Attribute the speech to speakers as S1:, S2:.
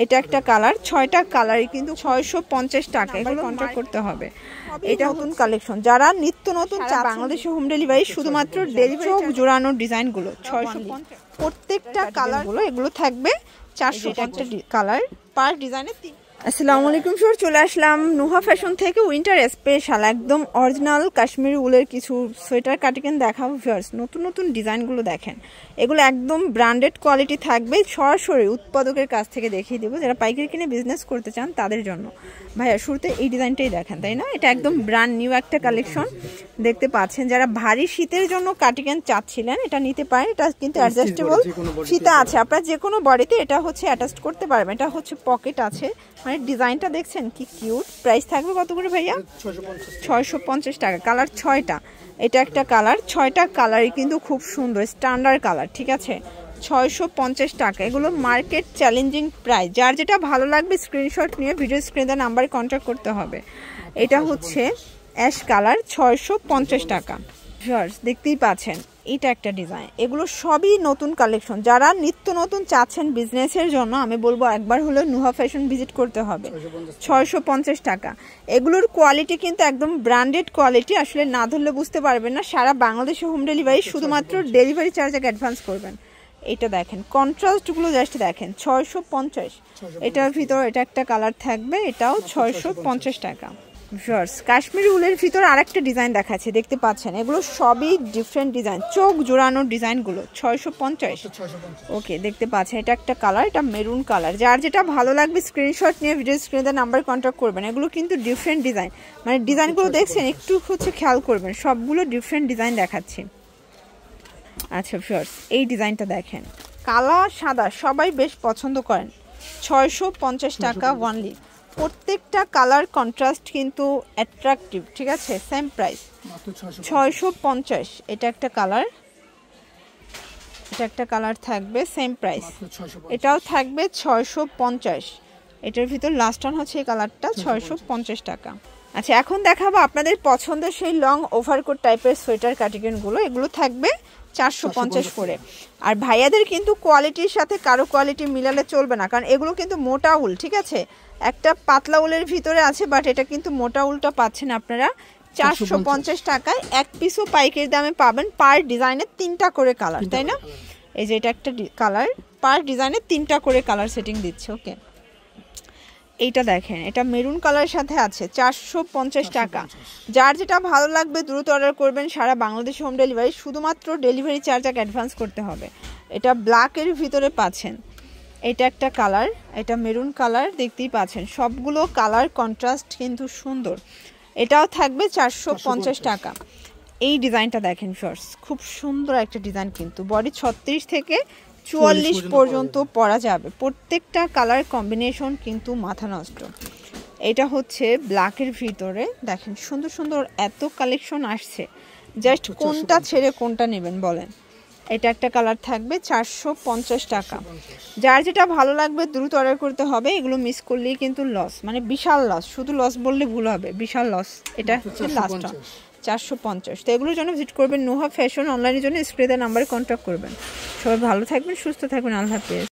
S1: এটা একটা কালার, 6টা কালারই কিন্তু 650 টাকা, এগুলো কন্ট্যাক্ট করতে হবে। এটা নতুন কালেকশন, যারা নিত্য নতুন বাংলাদেশে হোম ডেলিভারি, শুধুমাত্র ডেলিভারি জোড়ানোর ডিজাইনগুলো 650, প্রত্যেকটা কালারগুলো এগুলো থাকবে 450 কালার পার ডিজাইনে। আসসালামু আলাইকুম স্যার, চলে আসলাম নুহা ফ্যাশন থেকে উইন্টার স্পেশাল একদম অরিজিনাল কাশ্মীরি উলের কিছু সোয়েটার কাটিং দেখাবো ভিউয়ার্স। নতুন নতুন ডিজাইনগুলো দেখেন, এগুলো একদম ব্র্যান্ডেড কোয়ালিটি থাকবে, সরাসরি উৎপাদকের কাছ থেকে দেখিয়ে দেবো। যারা পাইকারি কিনে বিজনেস করতে চান তাদের জন্য। ভাইয়া শুরুতে এই ডিজাইনটাই দেখেন, তাই না? এটা একদম ব্র্যান্ড নিউ একটা কালেকশন দেখতে পাচ্ছেন। যারা ভারী শীতের জন্য কাটিং চাচ্ছিলেন এটা নিতে পারেন। এটা কিন্তু অ্যাডজাস্টেবল ফিতা আছে, আপনারা যে কোনো বডিতে এটা হচ্ছে অ্যাটাচ করতে পারবেন। এটা হচ্ছে পকেট আছে, মানে ডিজাইনটা দেখছেন কি কিউট। প্রাইস থাকবে কত করে ভাইয়া? 650 টাকা। কালার 6টা, এটা একটা কালার, 6টা কালারই কিন্তু খুব সুন্দর স্ট্যান্ডার্ড কালার, ঠিক আছে? 650 টাকা, এগুলো মার্কেট চ্যালেঞ্জিং প্রাইস। যার যেটা ভালো লাগবে স্ক্রিনশট নিয়ে ভিডিও স্ক্রিনে নাম্বারে কন্ট্যাক্ট করতে হবে। এটা হচ্ছে অ্যাশ কালার, 650 টাকা। দেখতেই পাচ্ছেন এটা একটা ডিজাইন, এগুলো সবই নতুন কালেকশন। যারা নিত্য নতুন চাচ্ছেন বিজনেসের জন্য, আমি বলবো একবার হলেও নুহা ফ্যাশন ভিজিট করতে হবে। 650 টাকা, এগুলোর কোয়ালিটি কিন্তু একদম ব্র্যান্ডেড কোয়ালিটি, আসলে না ধরলে বুঝতে পারবেন না। সারা বাংলাদেশে হোম ডেলিভারি, শুধুমাত্র ডেলিভারি চার্জ আগে অ্যাডভান্স করবেন। এটা দেখেন কন্ট্রাস্টগুলো জাস্ট দেখেন, 650। এটার ভিতর এটা একটা কালার থাকবে, এটাও 650 টাকা। কাশ্মীরি উলের ভিতর আরেকটা ডিজাইন দেখাচ্ছে, দেখতে পাচ্ছেন এগুলো সবই ডিফারেন্ট ডিজাইন, চোখ জোড়ানোর ডিজাইনগুলো 650। ওকে, দেখতে পাচ্ছেন এটা একটা কালার, এটা মেরুন কালার। যার যেটা ভালো লাগবে স্ক্রিনশট নিয়ে ভিডিও স্ক্রিনে নাম্বার কন্ট্যাক্ট করবেন। এগুলো কিন্তু ডিফারেন্ট ডিজাইন, মানে ডিজাইনগুলো দেখছেন একটু হচ্ছে খেয়াল করবেন, সবগুলো ডিফারেন্ট ডিজাইন দেখাচ্ছি। আচ্ছা ভিউয়ার্স, এই ডিজাইনটা দেখেন, কালা সাদা সবাই বেশ পছন্দ করেন। 650 টাকা ওয়ানলি, প্রত্যেকটা কালার কন্ট্রাস্ট কিন্তু অ্যাট্রাকটিভ, ঠিক আছে? Same price 650। এটা একটা কালার, এটা একটা কালার থাকবে, সেম প্রাইস। এটাও থাকবে 650। এটার ভিতর লাস্ট ওয়ান হচ্ছে এই কালারটা, 650 টাকা। আচ্ছা, এখন দেখাবো আপনাদের পছন্দের সেই লং ওভারকোট টাইপের সোয়েটার কাটিংগুলো, এগুলো থাকবে 450 করে। আর ভাইয়াদের কিন্তু কোয়ালিটির সাথে কারো কোয়ালিটি মিলালে চলবে না, কারণ এগুলো কিন্তু মোটা উল, ঠিক আছে? একটা পাতলা উলের ভিতরে আছে, বাট এটা কিন্তু মোটা উলটা পাচ্ছেন আপনারা 450 টাকায়। এক পিসও পাইকারি দামে পাবেন। পার ডিজাইনে 3টা করে কালার, তাই না? এই যে এটা একটা কালার, পার ডিজাইনে 3টা করে কালার সেটিং দিচ্ছে। ওকে, এইটা দেখেন, এটা মেরুন কালারের সাথে আছে, 450 টাকা। যার যেটা ভালো লাগবে দ্রুত অর্ডার করবেন। সারা বাংলাদেশে হোম ডেলিভারি, শুধুমাত্র ডেলিভারি চার্জ আগে অ্যাডভান্স করতে হবে। এটা ব্ল্যাকের ভিতরে পাচ্ছেন, এটা একটা কালার, এটা মেরুন কালার, দেখতেই পাচ্ছেন সবগুলো কালার কন্ট্রাস্ট কিন্তু সুন্দর। এটাও থাকবে 450 টাকা। এই ডিজাইনটা দেখেন ফার্স্ট, খুব সুন্দর একটা ডিজাইন, কিন্তু বডি 36 থেকে 44 পর্যন্ত পরা যাবে। প্রত্যেকটা কালার কম্বিনেশন কিন্তু মাথা নষ্ট। এটা হচ্ছে ব্ল্যাকের ভিতরে, দেখেন সুন্দর সুন্দর এত কালেকশন আসছে, জাস্ট কোনটা ছেড়ে কোনটা নেবেন বলেন? এটা একটা কালার থাকবে 450 টাকা। যার যেটা ভালো লাগবে দ্রুত অর্ডার করতে হবে। এগুলো মিস করলেই কিন্তু লস, মানে বিশাল লস, শুধু লস বললে ভুল হবে, বিশাল লস। এটা হচ্ছে লাস্ট 450। তো এগুলোর জন্য ভিজিট করবেন নুহা ফ্যাশন। অনলাইনের জন্য স্ক্রিনে নাম্বারে কন্ট্যাক্ট করবেন। সবাই ভালো থাকবেন, সুস্থ থাকবেন, আল্লাহ হাফেজ।